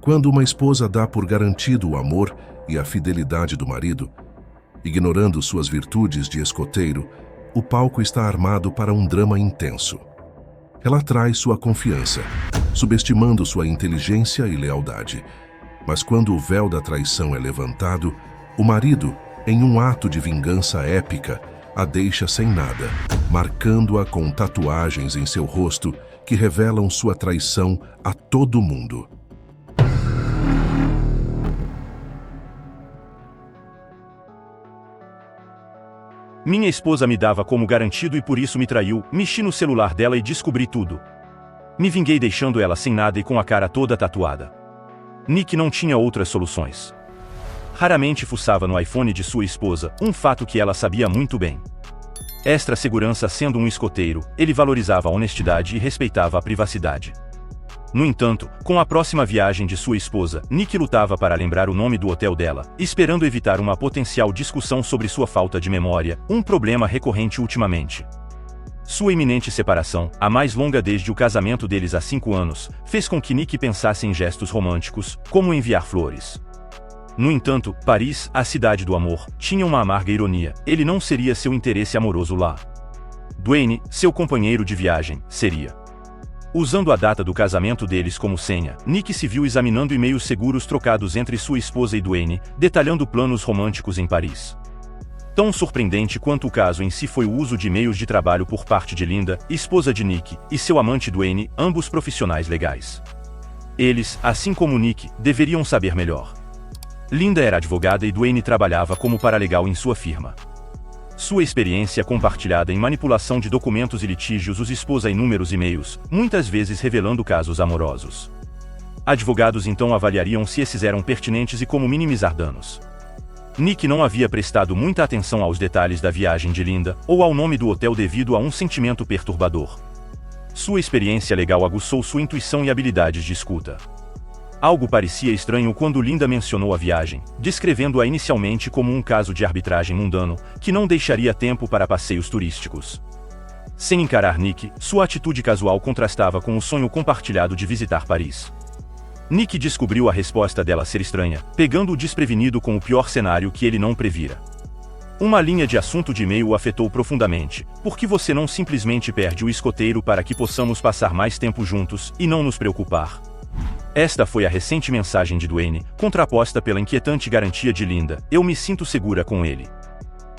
Quando uma esposa dá por garantido o amor e a fidelidade do marido, ignorando suas virtudes de escoteiro, o palco está armado para um drama intenso. Ela trai sua confiança, subestimando sua inteligência e lealdade. Mas quando o véu da traição é levantado, o marido, em um ato de vingança épica, a deixa sem nada, marcando-a com tatuagens em seu rosto que revelam sua traição a todo mundo. Minha esposa me dava como garantido e por isso me traiu. Mexi no celular dela e descobri tudo. Me vinguei deixando ela sem nada e com a cara toda tatuada. Nick não tinha outras soluções. Raramente fuçava no iPhone de sua esposa, um fato que ela sabia muito bem. Extra segurança sendo um escoteiro, ele valorizava a honestidade e respeitava a privacidade. No entanto, com a próxima viagem de sua esposa, Nick lutava para lembrar o nome do hotel dela, esperando evitar uma potencial discussão sobre sua falta de memória, um problema recorrente ultimamente. Sua iminente separação, a mais longa desde o casamento deles há 5 anos, fez com que Nick pensasse em gestos românticos, como enviar flores. No entanto, Paris, a cidade do amor, tinha uma amarga ironia: ele não seria seu interesse amoroso lá. Dwayne, seu companheiro de viagem, seria. Usando a data do casamento deles como senha, Nick se viu examinando e-mails seguros trocados entre sua esposa e Dwayne, detalhando planos românticos em Paris. Tão surpreendente quanto o caso em si foi o uso de e-mails de trabalho por parte de Linda, esposa de Nick, e seu amante Dwayne, ambos profissionais legais. Eles, assim como Nick, deveriam saber melhor. Linda era advogada e Dwayne trabalhava como paralegal em sua firma. Sua experiência compartilhada em manipulação de documentos e litígios os expôs a inúmeros e-mails, muitas vezes revelando casos amorosos. Advogados então avaliariam se esses eram pertinentes e como minimizar danos. Nick não havia prestado muita atenção aos detalhes da viagem de Linda, ou ao nome do hotel devido a um sentimento perturbador. Sua experiência legal aguçou sua intuição e habilidades de escuta. Algo parecia estranho quando Linda mencionou a viagem, descrevendo-a inicialmente como um caso de arbitragem mundano, que não deixaria tempo para passeios turísticos. Sem encarar Nick, sua atitude casual contrastava com o sonho compartilhado de visitar Paris. Nick descobriu a resposta dela ser estranha, pegando-o desprevenido com o pior cenário que ele não previra. Uma linha de assunto de e-mail o afetou profundamente: por que você não simplesmente perde o escoteiro para que possamos passar mais tempo juntos, e não nos preocupar? Esta foi a recente mensagem de Dwayne, contraposta pela inquietante garantia de Linda: eu me sinto segura com ele.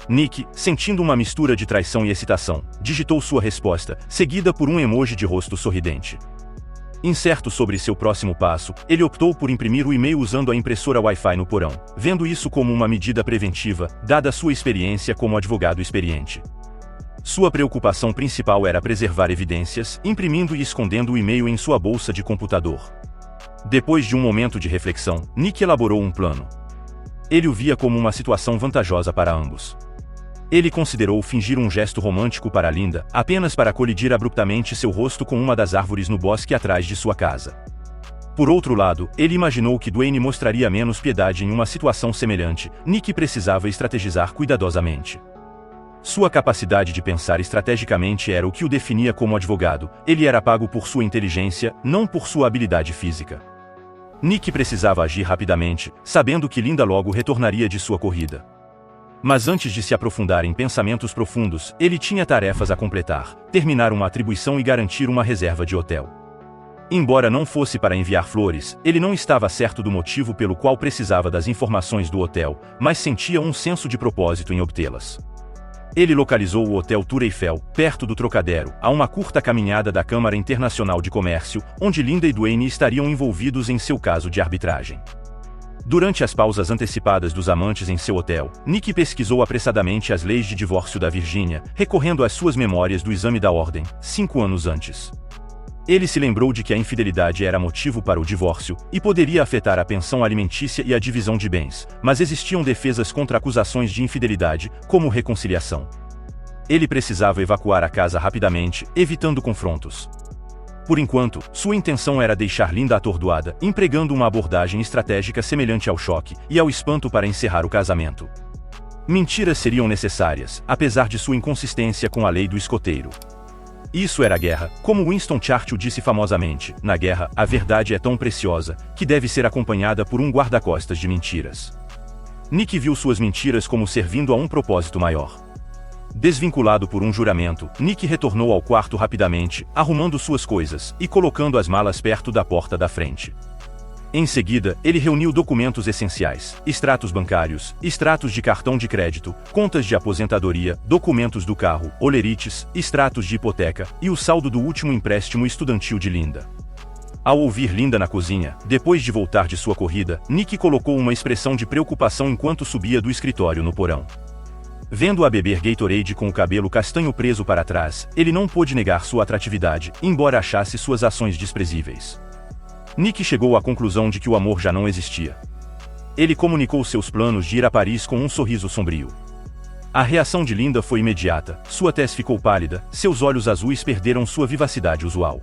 Nick, sentindo uma mistura de traição e excitação, digitou sua resposta, seguida por um emoji de rosto sorridente. Incerto sobre seu próximo passo, ele optou por imprimir o e-mail usando a impressora Wi-Fi no porão, vendo isso como uma medida preventiva, dada sua experiência como advogado experiente. Sua preocupação principal era preservar evidências, imprimindo e escondendo o e-mail em sua bolsa de computador. Depois de um momento de reflexão, Nick elaborou um plano. Ele o via como uma situação vantajosa para ambos. Ele considerou fingir um gesto romântico para Linda, apenas para colidir abruptamente seu rosto com uma das árvores no bosque atrás de sua casa. Por outro lado, ele imaginou que Dwayne mostraria menos piedade em uma situação semelhante. Nick precisava estrategizar cuidadosamente. Sua capacidade de pensar estrategicamente era o que o definia como advogado. Ele era pago por sua inteligência, não por sua habilidade física. Nick precisava agir rapidamente, sabendo que Linda logo retornaria de sua corrida. Mas antes de se aprofundar em pensamentos profundos, ele tinha tarefas a completar: terminar uma atribuição e garantir uma reserva de hotel. Embora não fosse para enviar flores, ele não estava certo do motivo pelo qual precisava das informações do hotel, mas sentia um senso de propósito em obtê-las. Ele localizou o Hotel Tour Eiffel, perto do Trocadero, a uma curta caminhada da Câmara Internacional de Comércio, onde Linda e Dwayne estariam envolvidos em seu caso de arbitragem. Durante as pausas antecipadas dos amantes em seu hotel, Nick pesquisou apressadamente as leis de divórcio da Virgínia, recorrendo às suas memórias do exame da ordem, 5 anos antes. Ele se lembrou de que a infidelidade era motivo para o divórcio, e poderia afetar a pensão alimentícia e a divisão de bens, mas existiam defesas contra acusações de infidelidade, como reconciliação. Ele precisava evacuar a casa rapidamente, evitando confrontos. Por enquanto, sua intenção era deixar Linda atordoada, empregando uma abordagem estratégica semelhante ao choque e ao espanto para encerrar o casamento. Mentiras seriam necessárias, apesar de sua inconsistência com a lei do escoteiro. Isso era a guerra. Como Winston Churchill disse famosamente, na guerra, a verdade é tão preciosa, que deve ser acompanhada por um guarda-costas de mentiras. Nick viu suas mentiras como servindo a um propósito maior. Desvinculado por um juramento, Nick retornou ao quarto rapidamente, arrumando suas coisas e colocando as malas perto da porta da frente. Em seguida, ele reuniu documentos essenciais, extratos bancários, extratos de cartão de crédito, contas de aposentadoria, documentos do carro, olerites, extratos de hipoteca e o saldo do último empréstimo estudantil de Linda. Ao ouvir Linda na cozinha, depois de voltar de sua corrida, Nick colocou uma expressão de preocupação enquanto subia do escritório no porão. Vendo-a beber Gatorade com o cabelo castanho preso para trás, ele não pôde negar sua atratividade, embora achasse suas ações desprezíveis. Nick chegou à conclusão de que o amor já não existia. Ele comunicou seus planos de ir a Paris com um sorriso sombrio. A reação de Linda foi imediata, sua tez ficou pálida, seus olhos azuis perderam sua vivacidade usual.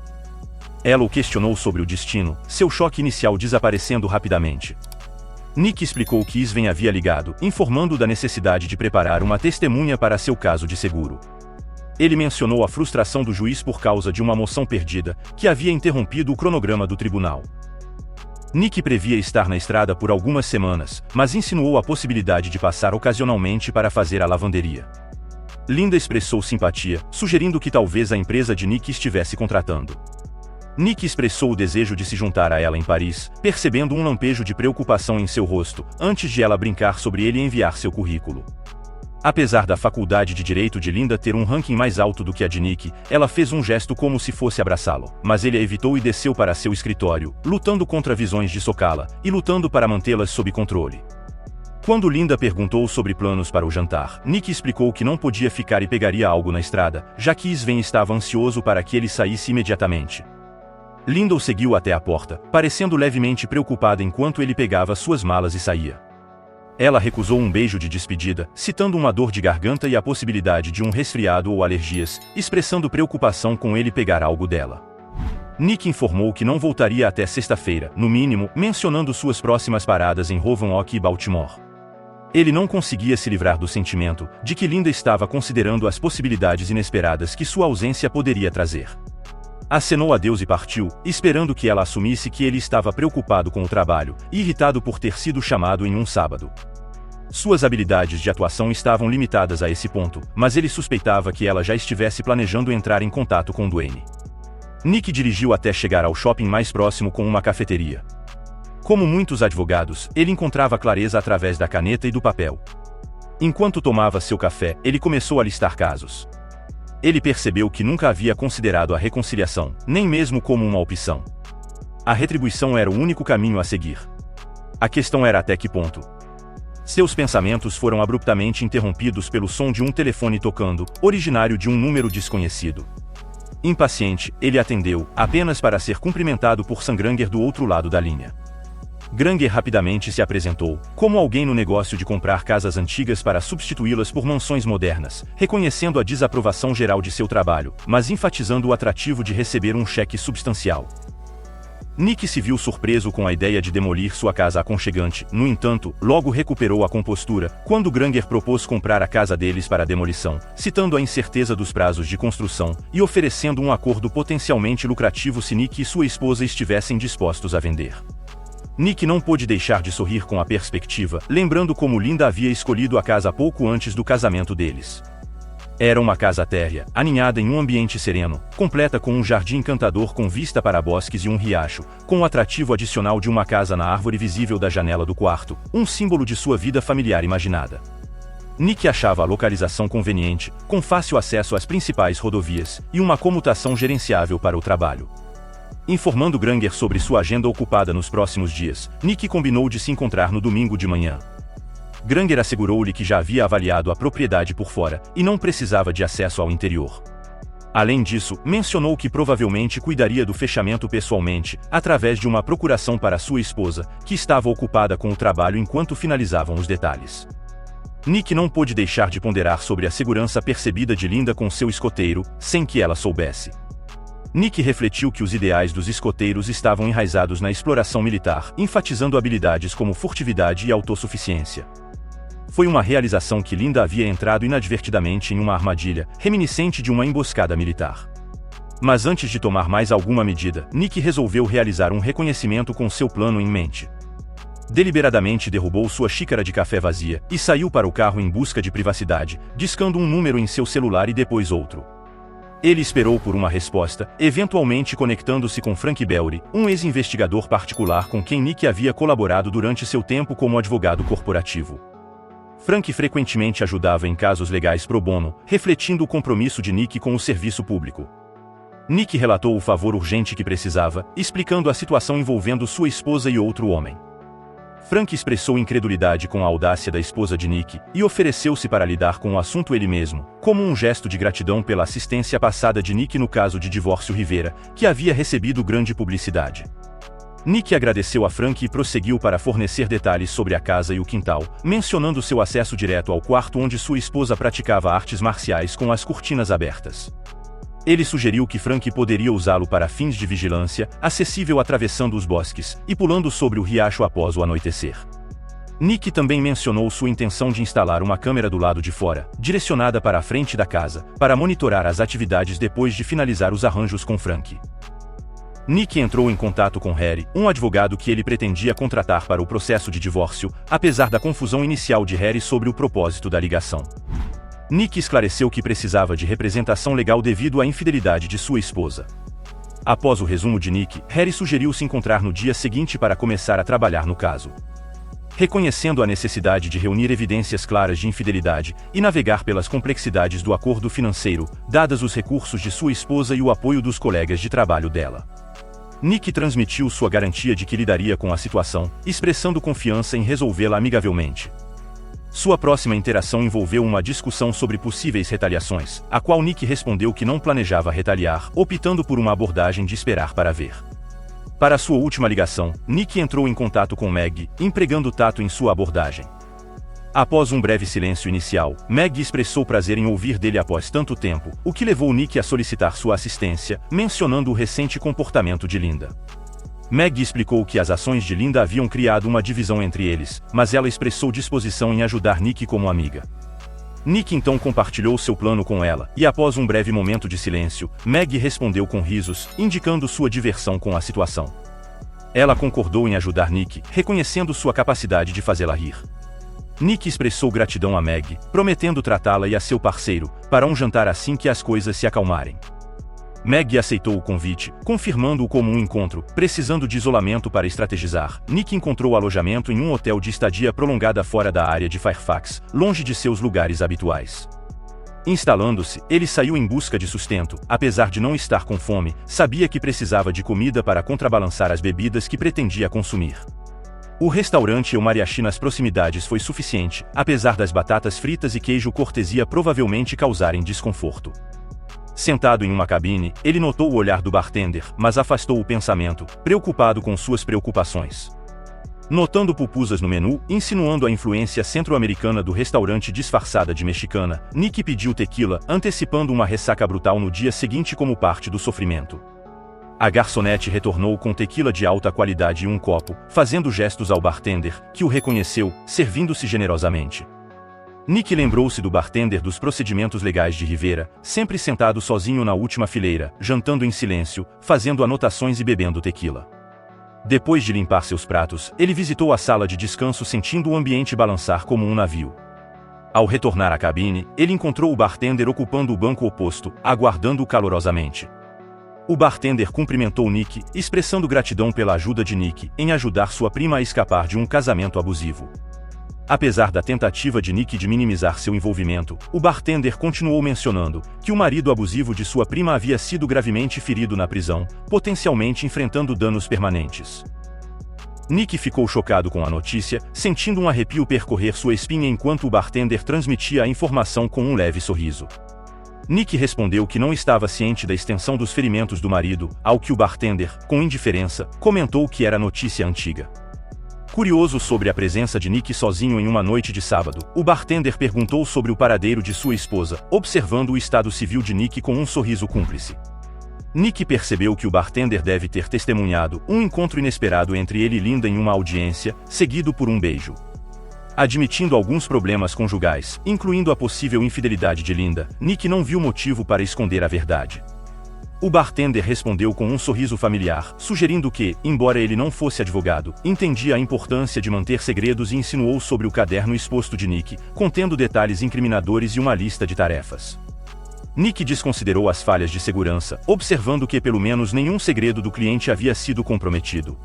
Ela o questionou sobre o destino, seu choque inicial desaparecendo rapidamente. Nick explicou que Sven havia ligado, informando da necessidade de preparar uma testemunha para seu caso de seguro. Ele mencionou a frustração do juiz por causa de uma moção perdida, que havia interrompido o cronograma do tribunal. Nick previa estar na estrada por algumas semanas, mas insinuou a possibilidade de passar ocasionalmente para fazer a lavanderia. Linda expressou simpatia, sugerindo que talvez a empresa de Nick estivesse contratando. Nick expressou o desejo de se juntar a ela em Paris, percebendo um lampejo de preocupação em seu rosto, antes de ela brincar sobre ele enviar seu currículo. Apesar da faculdade de direito de Linda ter um ranking mais alto do que a de Nick, ela fez um gesto como se fosse abraçá-lo, mas ele a evitou e desceu para seu escritório, lutando contra visões de socá-la, e lutando para mantê-las sob controle. Quando Linda perguntou sobre planos para o jantar, Nick explicou que não podia ficar e pegaria algo na estrada, já que Sven estava ansioso para que ele saísse imediatamente. Linda o seguiu até a porta, parecendo levemente preocupada enquanto ele pegava suas malas e saía. Ela recusou um beijo de despedida, citando uma dor de garganta e a possibilidade de um resfriado ou alergias, expressando preocupação com ele pegar algo dela. Nick informou que não voltaria até sexta-feira, no mínimo, mencionando suas próximas paradas em Roanoke e Baltimore. Ele não conseguia se livrar do sentimento de que Linda estava considerando as possibilidades inesperadas que sua ausência poderia trazer. Acenou adeus e partiu, esperando que ela assumisse que ele estava preocupado com o trabalho, e irritado por ter sido chamado em um sábado. Suas habilidades de atuação estavam limitadas a esse ponto, mas ele suspeitava que ela já estivesse planejando entrar em contato com Duane. Nick dirigiu até chegar ao shopping mais próximo com uma cafeteria. Como muitos advogados, ele encontrava clareza através da caneta e do papel. Enquanto tomava seu café, ele começou a listar casos. Ele percebeu que nunca havia considerado a reconciliação, nem mesmo como uma opção. A retribuição era o único caminho a seguir. A questão era até que ponto. Seus pensamentos foram abruptamente interrompidos pelo som de um telefone tocando, originário de um número desconhecido. Impaciente, ele atendeu, apenas para ser cumprimentado por Sam Granger do outro lado da linha. Granger rapidamente se apresentou, como alguém no negócio de comprar casas antigas para substituí-las por mansões modernas, reconhecendo a desaprovação geral de seu trabalho, mas enfatizando o atrativo de receber um cheque substancial. Nick se viu surpreso com a ideia de demolir sua casa aconchegante, no entanto, logo recuperou a compostura, quando Granger propôs comprar a casa deles para a demolição, citando a incerteza dos prazos de construção, e oferecendo um acordo potencialmente lucrativo se Nick e sua esposa estivessem dispostos a vender. Nick não pôde deixar de sorrir com a perspectiva, lembrando como Linda havia escolhido a casa pouco antes do casamento deles. Era uma casa térrea, aninhada em um ambiente sereno, completa com um jardim encantador com vista para bosques e um riacho, com o atrativo adicional de uma casa na árvore visível da janela do quarto, um símbolo de sua vida familiar imaginada. Nick achava a localização conveniente, com fácil acesso às principais rodovias, e uma comutação gerenciável para o trabalho. Informando Granger sobre sua agenda ocupada nos próximos dias, Nick combinou de se encontrar no domingo de manhã. Granger assegurou-lhe que já havia avaliado a propriedade por fora, e não precisava de acesso ao interior. Além disso, mencionou que provavelmente cuidaria do fechamento pessoalmente, através de uma procuração para sua esposa, que estava ocupada com o trabalho enquanto finalizavam os detalhes. Nick não pôde deixar de ponderar sobre a segurança percebida de Linda com seu escoteiro, sem que ela soubesse. Nick refletiu que os ideais dos escoteiros estavam enraizados na exploração militar, enfatizando habilidades como furtividade e autossuficiência. Foi uma realização que Linda havia entrado inadvertidamente em uma armadilha, reminiscente de uma emboscada militar. Mas antes de tomar mais alguma medida, Nick resolveu realizar um reconhecimento com seu plano em mente. Deliberadamente derrubou sua xícara de café vazia e saiu para o carro em busca de privacidade, discando um número em seu celular e depois outro. Ele esperou por uma resposta, eventualmente conectando-se com Frank Belry, um ex-investigador particular com quem Nick havia colaborado durante seu tempo como advogado corporativo. Frank frequentemente ajudava em casos legais pro bono, refletindo o compromisso de Nick com o serviço público. Nick relatou o favor urgente que precisava, explicando a situação envolvendo sua esposa e outro homem. Frank expressou incredulidade com a audácia da esposa de Nick e ofereceu-se para lidar com o assunto ele mesmo, como um gesto de gratidão pela assistência passada de Nick no caso de divórcio Rivera, que havia recebido grande publicidade. Nick agradeceu a Frank e prosseguiu para fornecer detalhes sobre a casa e o quintal, mencionando seu acesso direto ao quarto onde sua esposa praticava artes marciais com as cortinas abertas. Ele sugeriu que Frank poderia usá-lo para fins de vigilância, acessível atravessando os bosques e pulando sobre o riacho após o anoitecer. Nick também mencionou sua intenção de instalar uma câmera do lado de fora, direcionada para a frente da casa, para monitorar as atividades depois de finalizar os arranjos com Frank. Nick entrou em contato com Harry, um advogado que ele pretendia contratar para o processo de divórcio, apesar da confusão inicial de Harry sobre o propósito da ligação. Nick esclareceu que precisava de representação legal devido à infidelidade de sua esposa. Após o resumo de Nick, Harry sugeriu se encontrar no dia seguinte para começar a trabalhar no caso. Reconhecendo a necessidade de reunir evidências claras de infidelidade e navegar pelas complexidades do acordo financeiro, dadas os recursos de sua esposa e o apoio dos colegas de trabalho dela. Nick transmitiu sua garantia de que lidaria com a situação, expressando confiança em resolvê-la amigavelmente. Sua próxima interação envolveu uma discussão sobre possíveis retaliações, a qual Nick respondeu que não planejava retaliar, optando por uma abordagem de esperar para ver. Para sua última ligação, Nick entrou em contato com Meg, empregando tato em sua abordagem. Após um breve silêncio inicial, Meg expressou prazer em ouvir dele após tanto tempo, o que levou Nick a solicitar sua assistência, mencionando o recente comportamento de Linda. Meg explicou que as ações de Linda haviam criado uma divisão entre eles, mas ela expressou disposição em ajudar Nick como amiga. Nick então compartilhou seu plano com ela, e após um breve momento de silêncio, Meg respondeu com risos, indicando sua diversão com a situação. Ela concordou em ajudar Nick, reconhecendo sua capacidade de fazê-la rir. Nick expressou gratidão a Meg, prometendo tratá-la e a seu parceiro, para um jantar assim que as coisas se acalmarem. Meg aceitou o convite, confirmando-o como um encontro, precisando de isolamento para estrategizar. Nick encontrou alojamento em um hotel de estadia prolongada fora da área de Fairfax, longe de seus lugares habituais. Instalando-se, ele saiu em busca de sustento, apesar de não estar com fome, sabia que precisava de comida para contrabalançar as bebidas que pretendia consumir. O restaurante e o mariachi nas proximidades foi suficiente, apesar das batatas fritas e queijo cortesia provavelmente causarem desconforto. Sentado em uma cabine, ele notou o olhar do bartender, mas afastou o pensamento, preocupado com suas preocupações. Notando pupusas no menu, insinuando a influência centro-americana do restaurante disfarçada de mexicana, Nick pediu tequila, antecipando uma ressaca brutal no dia seguinte como parte do sofrimento. A garçonete retornou com tequila de alta qualidade e um copo, fazendo gestos ao bartender, que o reconheceu, servindo-se generosamente. Nick lembrou-se do bartender dos procedimentos legais de Rivera, sempre sentado sozinho na última fileira, jantando em silêncio, fazendo anotações e bebendo tequila. Depois de limpar seus pratos, ele visitou a sala de descanso sentindo o ambiente balançar como um navio. Ao retornar à cabine, ele encontrou o bartender ocupando o banco oposto, aguardando-o calorosamente. O bartender cumprimentou Nick, expressando gratidão pela ajuda de Nick em ajudar sua prima a escapar de um casamento abusivo. Apesar da tentativa de Nick de minimizar seu envolvimento, o bartender continuou mencionando que o marido abusivo de sua prima havia sido gravemente ferido na prisão, potencialmente enfrentando danos permanentes. Nick ficou chocado com a notícia, sentindo um arrepio percorrer sua espinha enquanto o bartender transmitia a informação com um leve sorriso. Nick respondeu que não estava ciente da extensão dos ferimentos do marido, ao que o bartender, com indiferença, comentou que era notícia antiga. Curioso sobre a presença de Nick sozinho em uma noite de sábado, o bartender perguntou sobre o paradeiro de sua esposa, observando o estado civil de Nick com um sorriso cúmplice. Nick percebeu que o bartender deve ter testemunhado um encontro inesperado entre ele e Linda em uma audiência, seguido por um beijo. Admitindo alguns problemas conjugais, incluindo a possível infidelidade de Linda, Nick não viu motivo para esconder a verdade. O bartender respondeu com um sorriso familiar, sugerindo que, embora ele não fosse advogado, entendia a importância de manter segredos e insinuou sobre o caderno exposto de Nick, contendo detalhes incriminadores e uma lista de tarefas. Nick desconsiderou as falhas de segurança, observando que pelo menos nenhum segredo do cliente havia sido comprometido.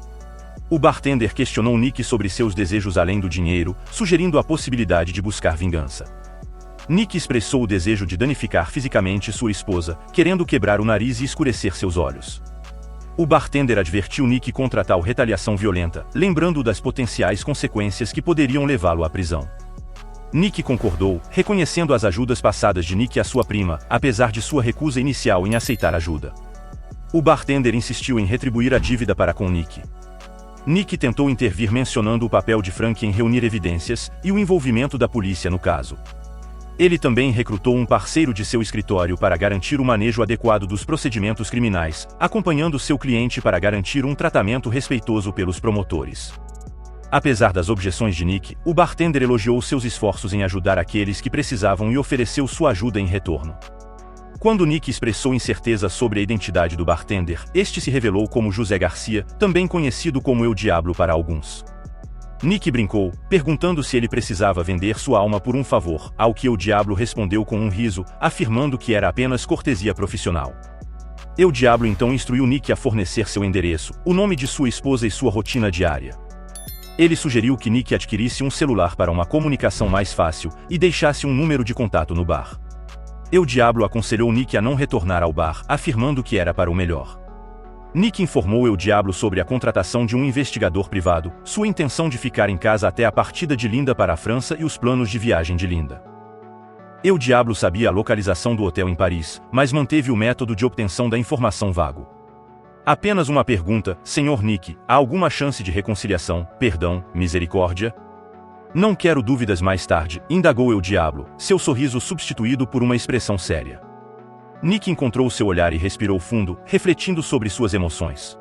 O bartender questionou Nick sobre seus desejos além do dinheiro, sugerindo a possibilidade de buscar vingança. Nick expressou o desejo de danificar fisicamente sua esposa, querendo quebrar o nariz e escurecer seus olhos. O bartender advertiu Nick contra tal retaliação violenta, lembrando-o das potenciais consequências que poderiam levá-lo à prisão. Nick concordou, reconhecendo as ajudas passadas de Nick à sua prima, apesar de sua recusa inicial em aceitar ajuda. O bartender insistiu em retribuir a dívida para com Nick. Nick tentou intervir mencionando o papel de Frank em reunir evidências e o envolvimento da polícia no caso. Ele também recrutou um parceiro de seu escritório para garantir o manejo adequado dos procedimentos criminais, acompanhando seu cliente para garantir um tratamento respeitoso pelos promotores. Apesar das objeções de Nick, o bartender elogiou seus esforços em ajudar aqueles que precisavam e ofereceu sua ajuda em retorno. Quando Nick expressou incerteza sobre a identidade do bartender, este se revelou como José Garcia, também conhecido como El Diablo para alguns. Nick brincou, perguntando se ele precisava vender sua alma por um favor, ao que El Diablo respondeu com um riso, afirmando que era apenas cortesia profissional. El Diablo então instruiu Nick a fornecer seu endereço, o nome de sua esposa e sua rotina diária. Ele sugeriu que Nick adquirisse um celular para uma comunicação mais fácil e deixasse um número de contato no bar. El Diablo aconselhou Nick a não retornar ao bar, afirmando que era para o melhor. Nick informou El Diablo sobre a contratação de um investigador privado, sua intenção de ficar em casa até a partida de Linda para a França e os planos de viagem de Linda. El Diablo sabia a localização do hotel em Paris, mas manteve o método de obtenção da informação vago. Apenas uma pergunta, Sr. Nick, há alguma chance de reconciliação, perdão, misericórdia? Não quero dúvidas mais tarde, indagou El Diablo, seu sorriso substituído por uma expressão séria. Nick encontrou seu olhar e respirou fundo, refletindo sobre suas emoções.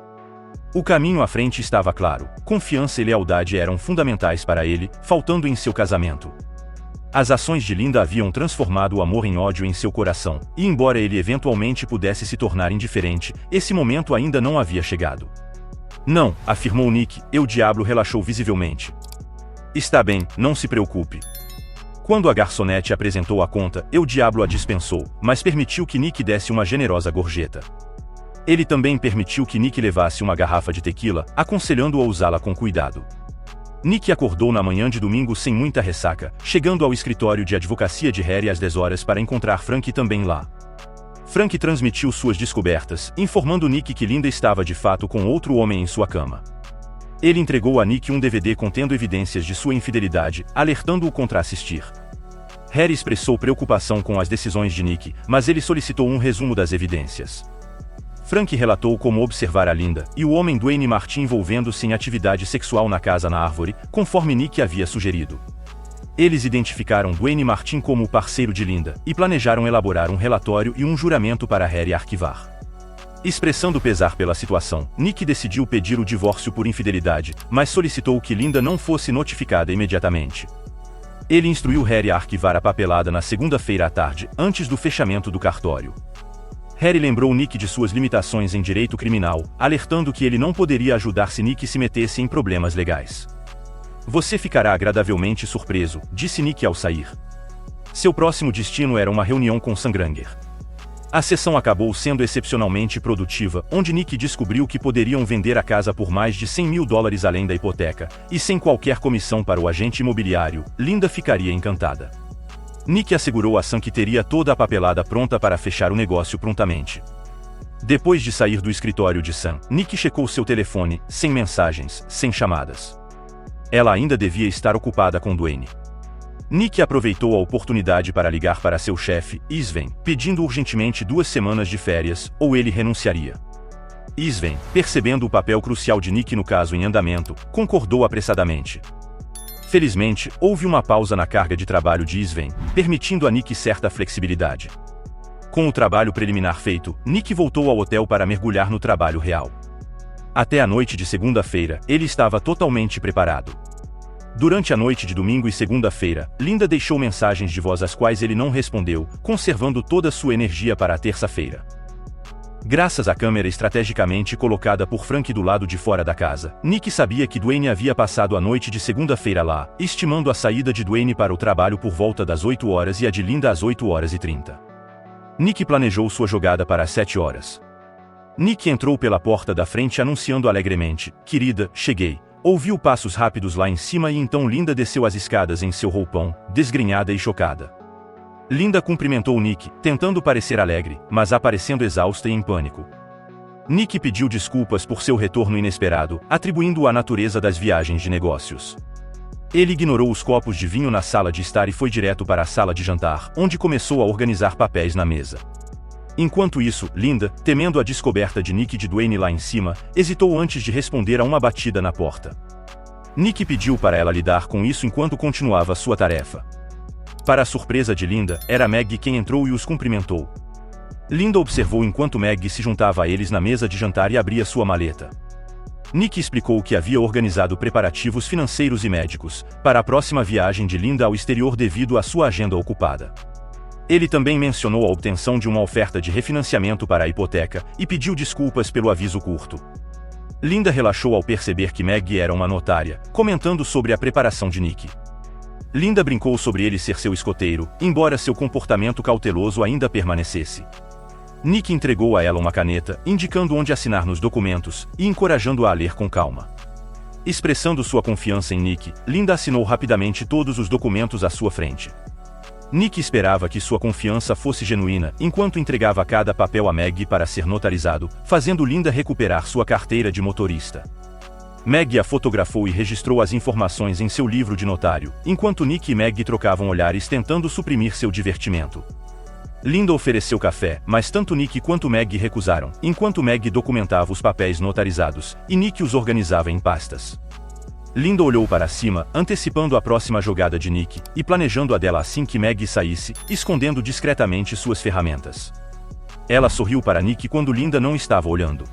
O caminho à frente estava claro, confiança e lealdade eram fundamentais para ele, faltando em seu casamento. As ações de Linda haviam transformado o amor em ódio em seu coração, e embora ele eventualmente pudesse se tornar indiferente, esse momento ainda não havia chegado. Não, afirmou Nick, El Diablo relaxou visivelmente. Está bem, não se preocupe. Quando a garçonete apresentou a conta, El Diablo a dispensou, mas permitiu que Nick desse uma generosa gorjeta. Ele também permitiu que Nick levasse uma garrafa de tequila, aconselhando-o a usá-la com cuidado. Nick acordou na manhã de domingo sem muita ressaca, chegando ao escritório de advocacia de Harry às 10 horas para encontrar Frank também lá. Frank transmitiu suas descobertas, informando Nick que Linda estava de fato com outro homem em sua cama. Ele entregou a Nick um DVD contendo evidências de sua infidelidade, alertando-o contra assistir. Harry expressou preocupação com as decisões de Nick, mas ele solicitou um resumo das evidências. Frank relatou como observar a Linda e o homem Dwayne Martin envolvendo-se em atividade sexual na casa na árvore, conforme Nick havia sugerido. Eles identificaram Dwayne Martin como o parceiro de Linda e planejaram elaborar um relatório e um juramento para Harry arquivar. Expressando pesar pela situação, Nick decidiu pedir o divórcio por infidelidade, mas solicitou que Linda não fosse notificada imediatamente. Ele instruiu Harry a arquivar a papelada na segunda-feira à tarde, antes do fechamento do cartório. Harry lembrou Nick de suas limitações em direito criminal, alertando que ele não poderia ajudar se Nick se metesse em problemas legais. Você ficará agradavelmente surpreso, disse Nick ao sair. Seu próximo destino era uma reunião com Sangranger. A sessão acabou sendo excepcionalmente produtiva, onde Nick descobriu que poderiam vender a casa por mais de $100 mil além da hipoteca, e sem qualquer comissão para o agente imobiliário, Linda ficaria encantada. Nick assegurou a Sam que teria toda a papelada pronta para fechar o negócio prontamente. Depois de sair do escritório de Sam, Nick checou seu telefone, sem mensagens, sem chamadas. Ela ainda devia estar ocupada com Dwayne. Nick aproveitou a oportunidade para ligar para seu chefe, Sven, pedindo urgentemente 2 semanas de férias, ou ele renunciaria. Sven, percebendo o papel crucial de Nick no caso em andamento, concordou apressadamente. Felizmente, houve uma pausa na carga de trabalho de Sven, permitindo a Nick certa flexibilidade. Com o trabalho preliminar feito, Nick voltou ao hotel para mergulhar no trabalho real. Até a noite de segunda-feira, ele estava totalmente preparado. Durante a noite de domingo e segunda-feira, Linda deixou mensagens de voz às quais ele não respondeu, conservando toda sua energia para a terça-feira. Graças à câmera estrategicamente colocada por Frank do lado de fora da casa, Nick sabia que Dwayne havia passado a noite de segunda-feira lá, estimando a saída de Dwayne para o trabalho por volta das 8 horas e a de Linda às 8h30. Nick planejou sua jogada para as 7 horas. Nick entrou pela porta da frente anunciando alegremente: "Querida, cheguei." Ouviu passos rápidos lá em cima e então Linda desceu as escadas em seu roupão, desgrenhada e chocada. Linda cumprimentou Nick, tentando parecer alegre, mas aparecendo exausta e em pânico. Nick pediu desculpas por seu retorno inesperado, atribuindo-o à natureza das viagens de negócios. Ele ignorou os copos de vinho na sala de estar e foi direto para a sala de jantar, onde começou a organizar papéis na mesa. Enquanto isso, Linda, temendo a descoberta de Nick e de Dwayne lá em cima, hesitou antes de responder a uma batida na porta. Nick pediu para ela lidar com isso enquanto continuava sua tarefa. Para a surpresa de Linda, era Meg quem entrou e os cumprimentou. Linda observou enquanto Meg se juntava a eles na mesa de jantar e abria sua maleta. Nick explicou que havia organizado preparativos financeiros e médicos para a próxima viagem de Linda ao exterior devido à sua agenda ocupada. Ele também mencionou a obtenção de uma oferta de refinanciamento para a hipoteca e pediu desculpas pelo aviso curto. Linda relaxou ao perceber que Meg era uma notária, comentando sobre a preparação de Nick. Linda brincou sobre ele ser seu escoteiro, embora seu comportamento cauteloso ainda permanecesse. Nick entregou a ela uma caneta, indicando onde assinar nos documentos, e encorajando-a a ler com calma. Expressando sua confiança em Nick, Linda assinou rapidamente todos os documentos à sua frente. Nick esperava que sua confiança fosse genuína, enquanto entregava cada papel a Meg para ser notarizado, fazendo Linda recuperar sua carteira de motorista. Meg a fotografou e registrou as informações em seu livro de notário, enquanto Nick e Meg trocavam olhares tentando suprimir seu divertimento. Linda ofereceu café, mas tanto Nick quanto Meg recusaram, enquanto Meg documentava os papéis notarizados, e Nick os organizava em pastas. Linda olhou para cima, antecipando a próxima jogada de Nick, e planejando a dela assim que Meg saísse, escondendo discretamente suas ferramentas. Ela sorriu para Nick quando Linda não estava olhando.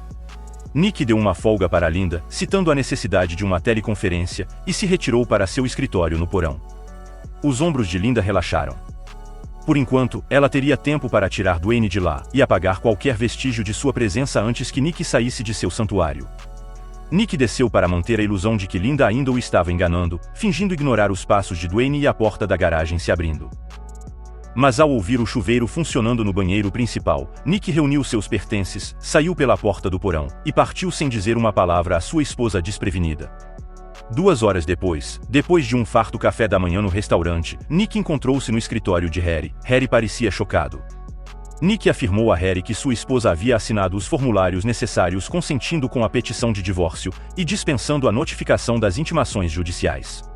Nick deu uma folga para Linda, citando a necessidade de uma teleconferência, e se retirou para seu escritório no porão. Os ombros de Linda relaxaram. Por enquanto, ela teria tempo para tirar Dwayne de lá, e apagar qualquer vestígio de sua presença antes que Nick saísse de seu santuário. Nick desceu para manter a ilusão de que Linda ainda o estava enganando, fingindo ignorar os passos de Dwayne e a porta da garagem se abrindo. Mas ao ouvir o chuveiro funcionando no banheiro principal, Nick reuniu seus pertences, saiu pela porta do porão, e partiu sem dizer uma palavra à sua esposa desprevenida. 2 horas depois de um farto café da manhã no restaurante, Nick encontrou-se no escritório de Harry. Harry parecia chocado. Nick afirmou a Harry que sua esposa havia assinado os formulários necessários consentindo com a petição de divórcio, e dispensando a notificação das intimações judiciais.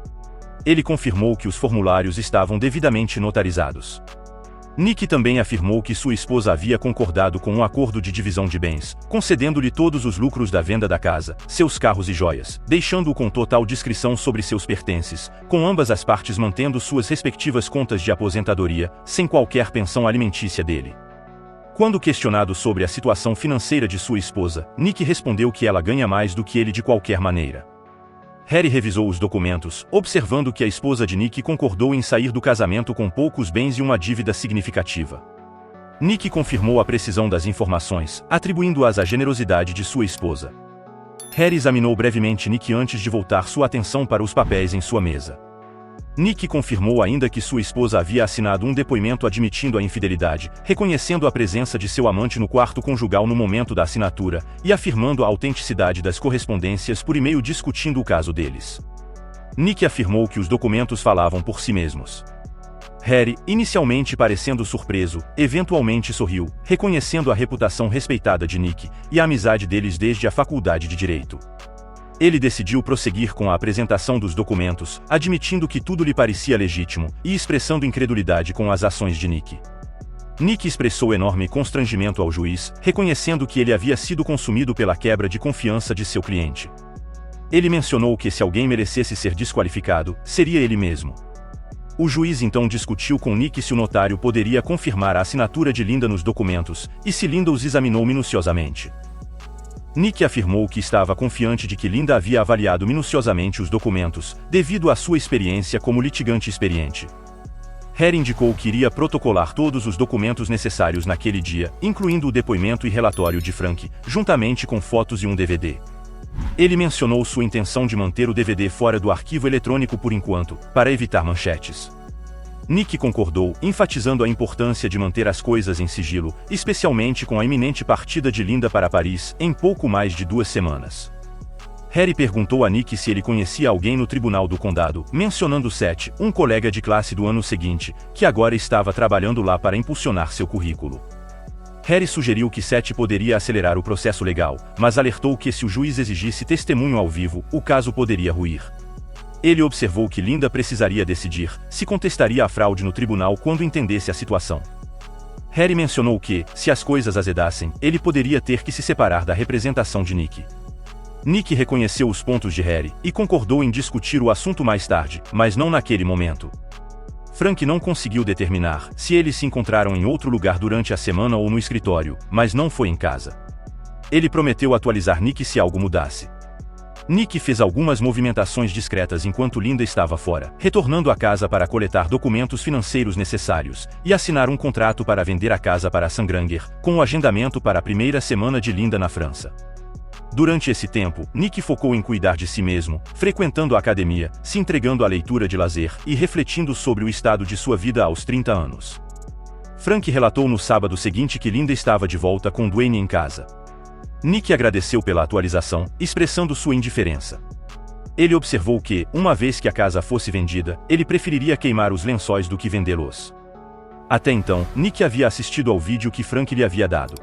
Ele confirmou que os formulários estavam devidamente notarizados. Nick também afirmou que sua esposa havia concordado com um acordo de divisão de bens, concedendo-lhe todos os lucros da venda da casa, seus carros e joias, deixando-o com total discrição sobre seus pertences, com ambas as partes mantendo suas respectivas contas de aposentadoria, sem qualquer pensão alimentícia dele. Quando questionado sobre a situação financeira de sua esposa, Nick respondeu que ela ganha mais do que ele de qualquer maneira. Harry revisou os documentos, observando que a esposa de Nick concordou em sair do casamento com poucos bens e uma dívida significativa. Nick confirmou a precisão das informações, atribuindo-as à generosidade de sua esposa. Harry examinou brevemente Nick antes de voltar sua atenção para os papéis em sua mesa. Nick confirmou ainda que sua esposa havia assinado um depoimento admitindo a infidelidade, reconhecendo a presença de seu amante no quarto conjugal no momento da assinatura, e afirmando a autenticidade das correspondências por e-mail discutindo o caso deles. Nick afirmou que os documentos falavam por si mesmos. Harry, inicialmente parecendo surpreso, eventualmente sorriu, reconhecendo a reputação respeitada de Nick, e a amizade deles desde a faculdade de Direito. Ele decidiu prosseguir com a apresentação dos documentos, admitindo que tudo lhe parecia legítimo, e expressando incredulidade com as ações de Nick. Nick expressou enorme constrangimento ao juiz, reconhecendo que ele havia sido consumido pela quebra de confiança de seu cliente. Ele mencionou que se alguém merecesse ser desqualificado, seria ele mesmo. O juiz então discutiu com Nick se o notário poderia confirmar a assinatura de Linda nos documentos, e se Linda os examinou minuciosamente. Nick afirmou que estava confiante de que Linda havia avaliado minuciosamente os documentos, devido à sua experiência como litigante experiente. Harry indicou que iria protocolar todos os documentos necessários naquele dia, incluindo o depoimento e relatório de Frank, juntamente com fotos e um DVD. Ele mencionou sua intenção de manter o DVD fora do arquivo eletrônico por enquanto, para evitar manchetes. Nick concordou, enfatizando a importância de manter as coisas em sigilo, especialmente com a iminente partida de Linda para Paris, em pouco mais de 2 semanas. Harry perguntou a Nick se ele conhecia alguém no tribunal do condado, mencionando Seth, um colega de classe do ano seguinte, que agora estava trabalhando lá para impulsionar seu currículo. Harry sugeriu que Seth poderia acelerar o processo legal, mas alertou que se o juiz exigisse testemunho ao vivo, o caso poderia ruir. Ele observou que Linda precisaria decidir se contestaria a fraude no tribunal quando entendesse a situação. Harry mencionou que, se as coisas azedassem, ele poderia ter que se separar da representação de Nick. Nick reconheceu os pontos de Harry e concordou em discutir o assunto mais tarde, mas não naquele momento. Frank não conseguiu determinar se eles se encontraram em outro lugar durante a semana ou no escritório, mas não foi em casa. Ele prometeu atualizar Nick se algo mudasse. Nick fez algumas movimentações discretas enquanto Linda estava fora, retornando à casa para coletar documentos financeiros necessários e assinar um contrato para vender a casa para Sangranger, com o agendamento para a primeira semana de Linda na França. Durante esse tempo, Nick focou em cuidar de si mesmo, frequentando a academia, se entregando à leitura de lazer e refletindo sobre o estado de sua vida aos 30 anos. Frank relatou no sábado seguinte que Linda estava de volta com Dwayne em casa. Nick agradeceu pela atualização, expressando sua indiferença. Ele observou que, uma vez que a casa fosse vendida, ele preferiria queimar os lençóis do que vendê-los. Até então, Nick havia assistido ao vídeo que Frank lhe havia dado.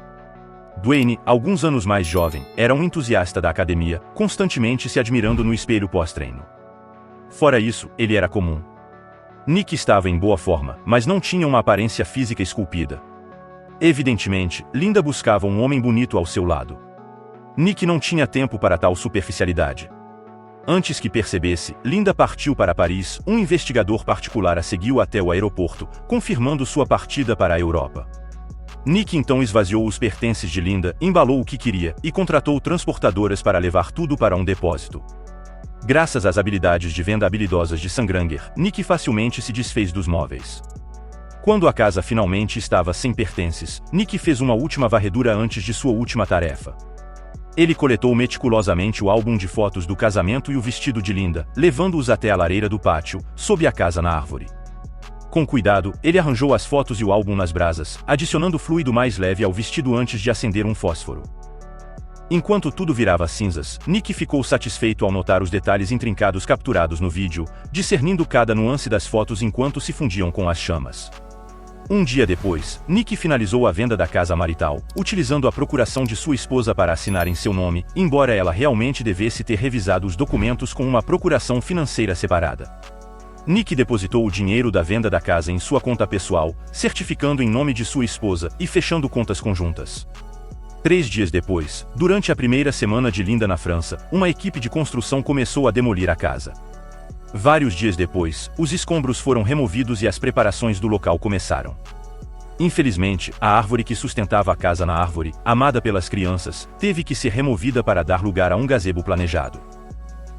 Dwayne, alguns anos mais jovem, era um entusiasta da academia, constantemente se admirando no espelho pós-treino. Fora isso, ele era comum. Nick estava em boa forma, mas não tinha uma aparência física esculpida. Evidentemente, Linda buscava um homem bonito ao seu lado. Nick não tinha tempo para tal superficialidade. Antes que percebesse, Linda partiu para Paris, um investigador particular a seguiu até o aeroporto, confirmando sua partida para a Europa. Nick então esvaziou os pertences de Linda, embalou o que queria e contratou transportadoras para levar tudo para um depósito. Graças às habilidades de venda habilidosas de Sangranger, Nick facilmente se desfez dos móveis. Quando a casa finalmente estava sem pertences, Nick fez uma última varredura antes de sua última tarefa. Ele coletou meticulosamente o álbum de fotos do casamento e o vestido de Linda, levando-os até a lareira do pátio, sob a casa na árvore. Com cuidado, ele arranjou as fotos e o álbum nas brasas, adicionando fluido mais leve ao vestido antes de acender um fósforo. Enquanto tudo virava cinzas, Nick ficou satisfeito ao notar os detalhes intrincados capturados no vídeo, discernindo cada nuance das fotos enquanto se fundiam com as chamas. Um dia depois, Nick finalizou a venda da casa marital, utilizando a procuração de sua esposa para assinar em seu nome, embora ela realmente devesse ter revisado os documentos com uma procuração financeira separada. Nick depositou o dinheiro da venda da casa em sua conta pessoal, certificando em nome de sua esposa e fechando contas conjuntas. 3 dias depois, durante a primeira semana de Linda na França, uma equipe de construção começou a demolir a casa. Vários dias depois, os escombros foram removidos e as preparações do local começaram. Infelizmente, a árvore que sustentava a casa na árvore, amada pelas crianças, teve que ser removida para dar lugar a um gazebo planejado.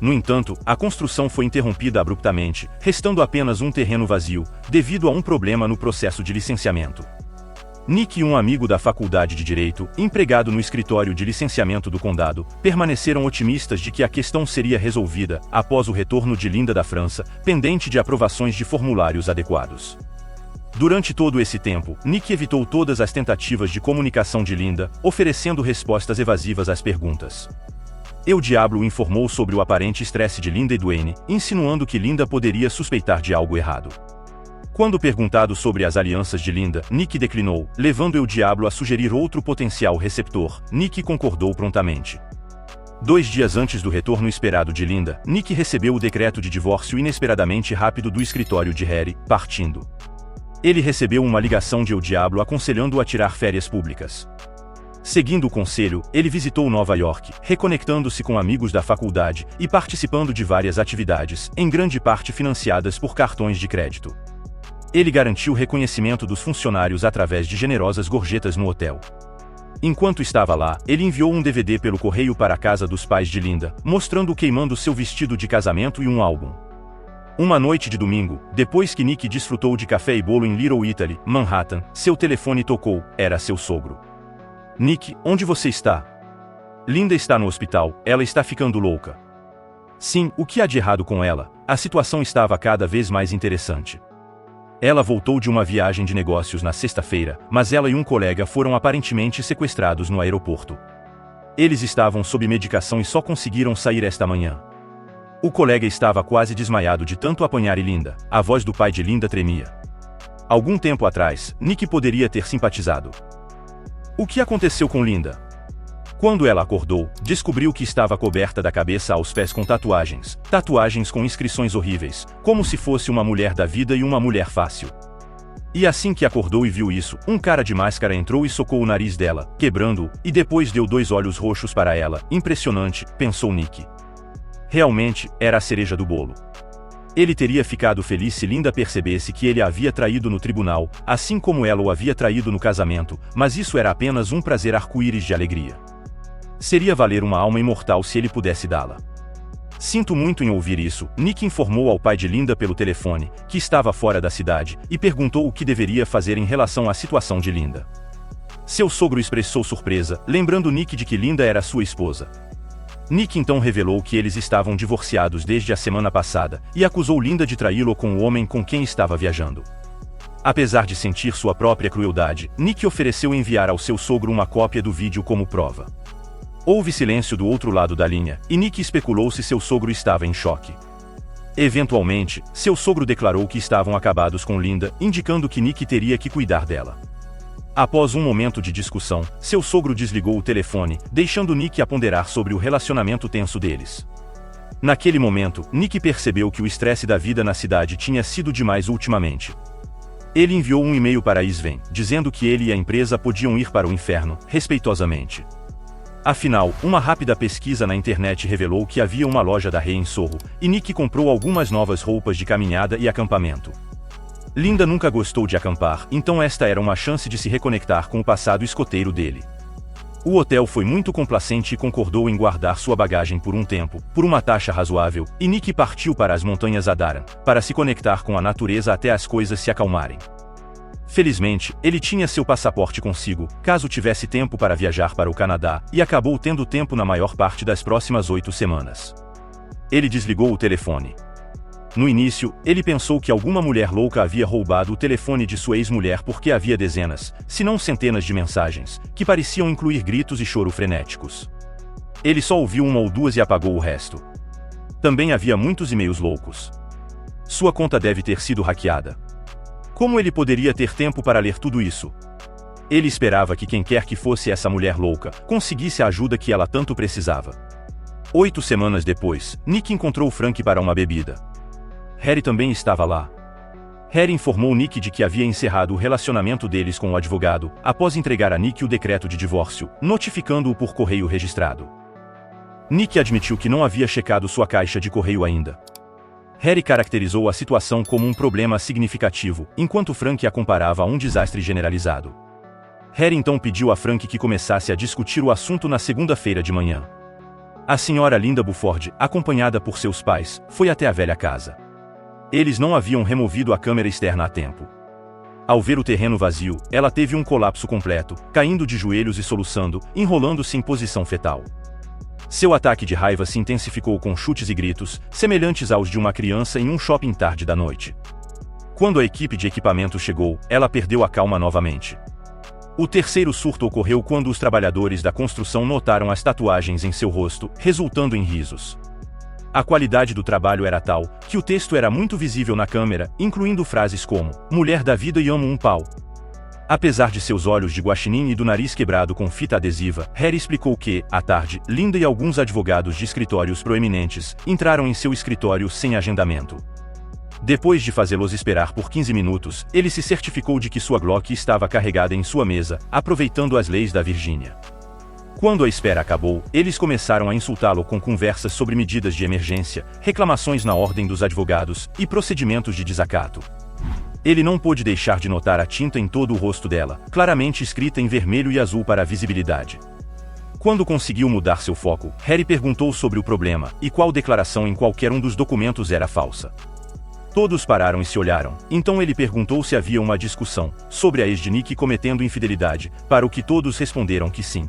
No entanto, a construção foi interrompida abruptamente, restando apenas um terreno vazio, devido a um problema no processo de licenciamento. Nick e um amigo da faculdade de Direito, empregado no escritório de licenciamento do condado, permaneceram otimistas de que a questão seria resolvida após o retorno de Linda da França, pendente de aprovações de formulários adequados. Durante todo esse tempo, Nick evitou todas as tentativas de comunicação de Linda, oferecendo respostas evasivas às perguntas. O Diablo informou sobre o aparente estresse de Linda e Dwayne, insinuando que Linda poderia suspeitar de algo errado. Quando perguntado sobre as alianças de Linda, Nick declinou, levando o Diablo a sugerir outro potencial receptor. Nick concordou prontamente. 2 dias antes do retorno esperado de Linda, Nick recebeu o decreto de divórcio inesperadamente rápido do escritório de Harry, partindo. Ele recebeu uma ligação de O Diablo aconselhando-o a tirar férias públicas. Seguindo o conselho, ele visitou Nova York, reconectando-se com amigos da faculdade e participando de várias atividades, em grande parte financiadas por cartões de crédito. Ele garantiu o reconhecimento dos funcionários através de generosas gorjetas no hotel. Enquanto estava lá, ele enviou um DVD pelo correio para a casa dos pais de Linda, mostrando-o queimando seu vestido de casamento e um álbum. Uma noite de domingo, depois que Nick desfrutou de café e bolo em Little Italy, Manhattan, seu telefone tocou. Era seu sogro. Nick, onde você está? Linda está no hospital, ela está ficando louca. Sim, o que há de errado com ela? A situação estava cada vez mais interessante. Ela voltou de uma viagem de negócios na sexta-feira, mas ela e um colega foram aparentemente sequestrados no aeroporto. Eles estavam sob medicação e só conseguiram sair esta manhã. O colega estava quase desmaiado de tanto apanhar e Linda. A voz do pai de Linda tremia. Algum tempo atrás, Nick poderia ter simpatizado. O que aconteceu com Linda? Quando ela acordou, descobriu que estava coberta da cabeça aos pés com tatuagens. Tatuagens com inscrições horríveis, como se fosse uma mulher da vida e uma mulher fácil. E assim que acordou e viu isso, um cara de máscara entrou e socou o nariz dela, quebrando-o, e depois deu 2 olhos roxos para ela. Impressionante, pensou Nick. Realmente, era a cereja do bolo. Ele teria ficado feliz se Linda percebesse que ele a havia traído no tribunal, assim como ela o havia traído no casamento, mas isso era apenas um prazer arco-íris de alegria. Seria valer uma alma imortal se ele pudesse dá-la. Sinto muito em ouvir isso, Nick informou ao pai de Linda pelo telefone, que estava fora da cidade, e perguntou o que deveria fazer em relação à situação de Linda. Seu sogro expressou surpresa, lembrando Nick de que Linda era sua esposa. Nick então revelou que eles estavam divorciados desde a semana passada, e acusou Linda de traí-lo com o homem com quem estava viajando. Apesar de sentir sua própria crueldade, Nick ofereceu enviar ao seu sogro uma cópia do vídeo como prova. Houve silêncio do outro lado da linha, e Nick especulou se seu sogro estava em choque. Eventualmente, seu sogro declarou que estavam acabados com Linda, indicando que Nick teria que cuidar dela. Após um momento de discussão, seu sogro desligou o telefone, deixando Nick a ponderar sobre o relacionamento tenso deles. Naquele momento, Nick percebeu que o estresse da vida na cidade tinha sido demais ultimamente. Ele enviou um e-mail para Sven, dizendo que ele e a empresa podiam ir para o inferno, respeitosamente. Afinal, uma rápida pesquisa na internet revelou que havia uma loja da Rei em Sorro, e Nick comprou algumas novas roupas de caminhada e acampamento. Linda nunca gostou de acampar, então esta era uma chance de se reconectar com o passado escoteiro dele. O hotel foi muito complacente e concordou em guardar sua bagagem por um tempo, por uma taxa razoável, e Nick partiu para as montanhas Adaran, para se conectar com a natureza até as coisas se acalmarem. Felizmente, ele tinha seu passaporte consigo, caso tivesse tempo para viajar para o Canadá, e acabou tendo tempo na maior parte das próximas 8 semanas. Ele desligou o telefone. No início, ele pensou que alguma mulher louca havia roubado o telefone de sua ex-mulher porque havia dezenas, se não centenas de mensagens, que pareciam incluir gritos e choro frenéticos. Ele só ouviu 1 ou 2 e apagou o resto. Também havia muitos e-mails loucos. Sua conta deve ter sido hackeada. Como ele poderia ter tempo para ler tudo isso? Ele esperava que quem quer que fosse essa mulher louca, conseguisse a ajuda que ela tanto precisava. 8 semanas depois, Nick encontrou Frank para uma bebida. Harry também estava lá. Harry informou Nick de que havia encerrado o relacionamento deles com o advogado, após entregar a Nick o decreto de divórcio, notificando-o por correio registrado. Nick admitiu que não havia checado sua caixa de correio ainda. Harry caracterizou a situação como um problema significativo, enquanto Frank a comparava a um desastre generalizado. Harry então pediu a Frank que começasse a discutir o assunto na segunda-feira de manhã. A senhora Linda Buford, acompanhada por seus pais, foi até a velha casa. Eles não haviam removido a câmera externa a tempo. Ao ver o terreno vazio, ela teve um colapso completo, caindo de joelhos e soluçando, enrolando-se em posição fetal. Seu ataque de raiva se intensificou com chutes e gritos, semelhantes aos de uma criança em um shopping tarde da noite. Quando a equipe de equipamento chegou, ela perdeu a calma novamente. O terceiro surto ocorreu quando os trabalhadores da construção notaram as tatuagens em seu rosto, resultando em risos. A qualidade do trabalho era tal, que o texto era muito visível na câmera, incluindo frases como, "Mulher da vida e amo um pau". Apesar de seus olhos de guaxinim e do nariz quebrado com fita adesiva, Harry explicou que, à tarde, Linda e alguns advogados de escritórios proeminentes entraram em seu escritório sem agendamento. Depois de fazê-los esperar por 15 minutos, ele se certificou de que sua Glock estava carregada em sua mesa, aproveitando as leis da Virgínia. Quando a espera acabou, eles começaram a insultá-lo com conversas sobre medidas de emergência, reclamações na ordem dos advogados e procedimentos de desacato. Ele não pôde deixar de notar a tinta em todo o rosto dela, claramente escrita em vermelho e azul para a visibilidade. Quando conseguiu mudar seu foco, Harry perguntou sobre o problema e qual declaração em qualquer um dos documentos era falsa. Todos pararam e se olharam. Então ele perguntou se havia uma discussão sobre a ex de Nick cometendo infidelidade, para o que todos responderam que sim.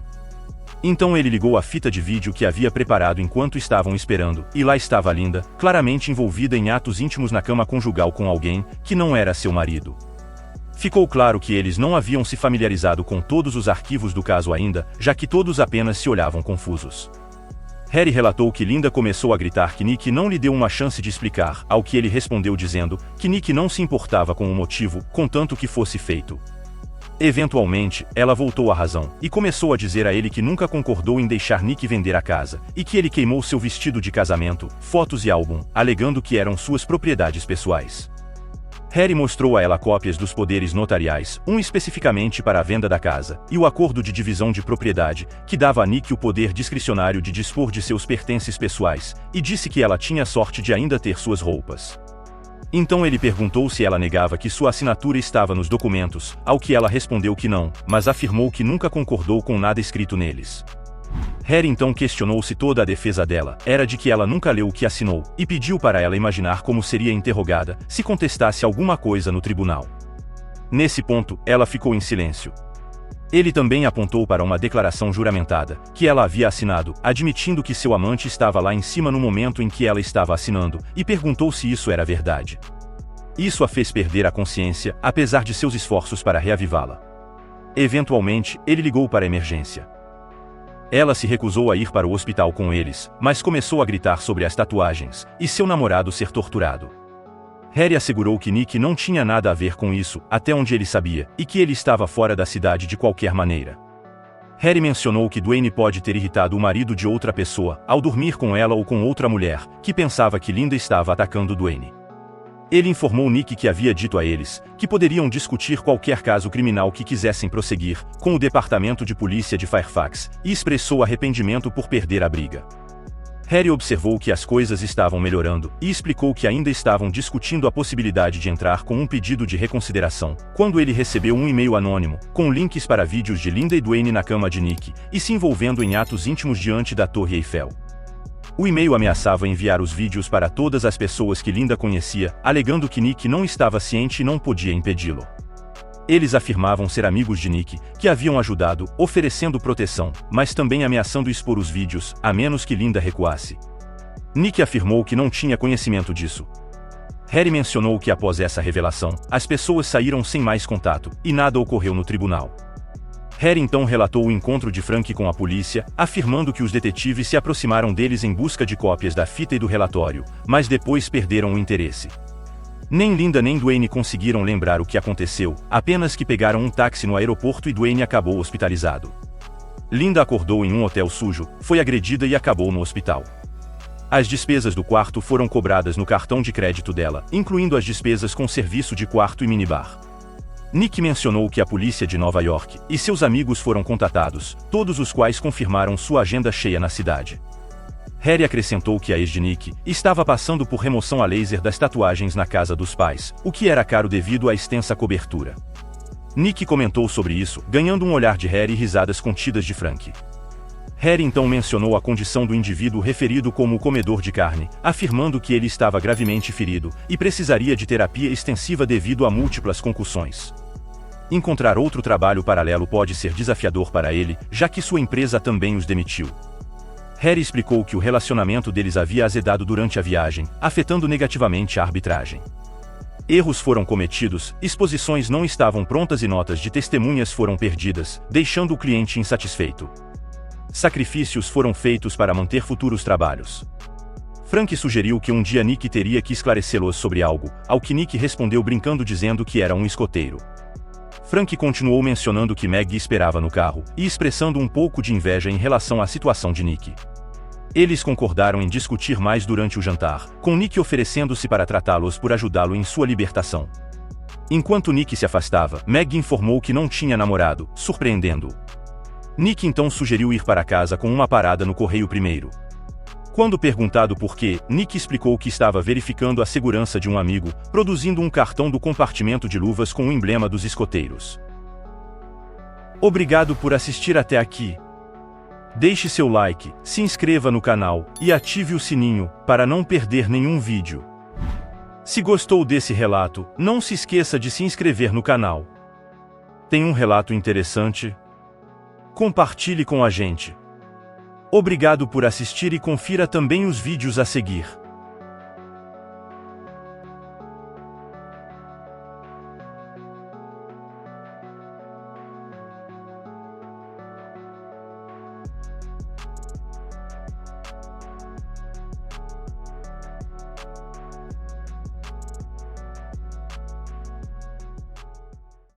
Então ele ligou a fita de vídeo que havia preparado enquanto estavam esperando, e lá estava Linda, claramente envolvida em atos íntimos na cama conjugal com alguém que não era seu marido. Ficou claro que eles não haviam se familiarizado com todos os arquivos do caso ainda, já que todos apenas se olhavam confusos. Harry relatou que Linda começou a gritar que Nick não lhe deu uma chance de explicar, ao que ele respondeu dizendo que Nick não se importava com o motivo, contanto que fosse feito. Eventualmente, ela voltou à razão, e começou a dizer a ele que nunca concordou em deixar Nick vender a casa, e que ele queimou seu vestido de casamento, fotos e álbum, alegando que eram suas propriedades pessoais. Harry mostrou a ela cópias dos poderes notariais, um especificamente para a venda da casa, e o acordo de divisão de propriedade, que dava a Nick o poder discricionário de dispor de seus pertences pessoais, e disse que ela tinha sorte de ainda ter suas roupas. Então ele perguntou se ela negava que sua assinatura estava nos documentos, ao que ela respondeu que não, mas afirmou que nunca concordou com nada escrito neles. Harry então questionou se toda a defesa dela era de que ela nunca leu o que assinou, e pediu para ela imaginar como seria interrogada se contestasse alguma coisa no tribunal. Nesse ponto, ela ficou em silêncio. Ele também apontou para uma declaração juramentada, que ela havia assinado, admitindo que seu amante estava lá em cima no momento em que ela estava assinando, e perguntou se isso era verdade. Isso a fez perder a consciência, apesar de seus esforços para reavivá-la. Eventualmente, ele ligou para a emergência. Ela se recusou a ir para o hospital com eles, mas começou a gritar sobre as tatuagens, e seu namorado ser torturado. Harry assegurou que Nick não tinha nada a ver com isso, até onde ele sabia, e que ele estava fora da cidade de qualquer maneira. Harry mencionou que Dwayne pode ter irritado o marido de outra pessoa, ao dormir com ela ou com outra mulher, que pensava que Linda estava atacando Dwayne. Ele informou Nick que havia dito a eles, que poderiam discutir qualquer caso criminal que quisessem prosseguir, com o departamento de polícia de Fairfax, e expressou arrependimento por perder a briga. Harry observou que as coisas estavam melhorando, e explicou que ainda estavam discutindo a possibilidade de entrar com um pedido de reconsideração, quando ele recebeu um e-mail anônimo, com links para vídeos de Linda e Dwayne na cama de Nick, e se envolvendo em atos íntimos diante da Torre Eiffel. O e-mail ameaçava enviar os vídeos para todas as pessoas que Linda conhecia, alegando que Nick não estava ciente e não podia impedi-lo. Eles afirmavam ser amigos de Nick, que haviam ajudado, oferecendo proteção, mas também ameaçando expor os vídeos, a menos que Linda recuasse. Nick afirmou que não tinha conhecimento disso. Harry mencionou que após essa revelação, as pessoas saíram sem mais contato, e nada ocorreu no tribunal. Harry então relatou o encontro de Frank com a polícia, afirmando que os detetives se aproximaram deles em busca de cópias da fita e do relatório, mas depois perderam o interesse. Nem Linda nem Dwayne conseguiram lembrar o que aconteceu, apenas que pegaram um táxi no aeroporto e Dwayne acabou hospitalizado. Linda acordou em um hotel sujo, foi agredida e acabou no hospital. As despesas do quarto foram cobradas no cartão de crédito dela, incluindo as despesas com serviço de quarto e minibar. Nick mencionou que a polícia de Nova York e seus amigos foram contatados, todos os quais confirmaram sua agenda cheia na cidade. Harry acrescentou que a ex de Nick estava passando por remoção a laser das tatuagens na casa dos pais, o que era caro devido à extensa cobertura. Nick comentou sobre isso, ganhando um olhar de Harry e risadas contidas de Frank. Harry então mencionou a condição do indivíduo referido como o comedor de carne, afirmando que ele estava gravemente ferido e precisaria de terapia extensiva devido a múltiplas concussões. Encontrar outro trabalho paralelo pode ser desafiador para ele, já que sua empresa também os demitiu. Harry explicou que o relacionamento deles havia azedado durante a viagem, afetando negativamente a arbitragem. Erros foram cometidos, exposições não estavam prontas e notas de testemunhas foram perdidas, deixando o cliente insatisfeito. Sacrifícios foram feitos para manter futuros trabalhos. Frank sugeriu que um dia Nick teria que esclarecê-los sobre algo, ao que Nick respondeu brincando dizendo que era um escoteiro. Frank continuou mencionando que Meg esperava no carro, e expressando um pouco de inveja em relação à situação de Nick. Eles concordaram em discutir mais durante o jantar, com Nick oferecendo-se para tratá-los por ajudá-lo em sua libertação. Enquanto Nick se afastava, Meg informou que não tinha namorado, surpreendendo-o. Nick então sugeriu ir para casa com uma parada no correio primeiro. Quando perguntado por quê, Nick explicou que estava verificando a segurança de um amigo, produzindo um cartão do compartimento de luvas com o emblema dos escoteiros. Obrigado por assistir até aqui. Deixe seu like, se inscreva no canal e ative o sininho para não perder nenhum vídeo. Se gostou desse relato, não se esqueça de se inscrever no canal. Tem um relato interessante? Compartilhe com a gente. Obrigado por assistir e confira também os vídeos a seguir.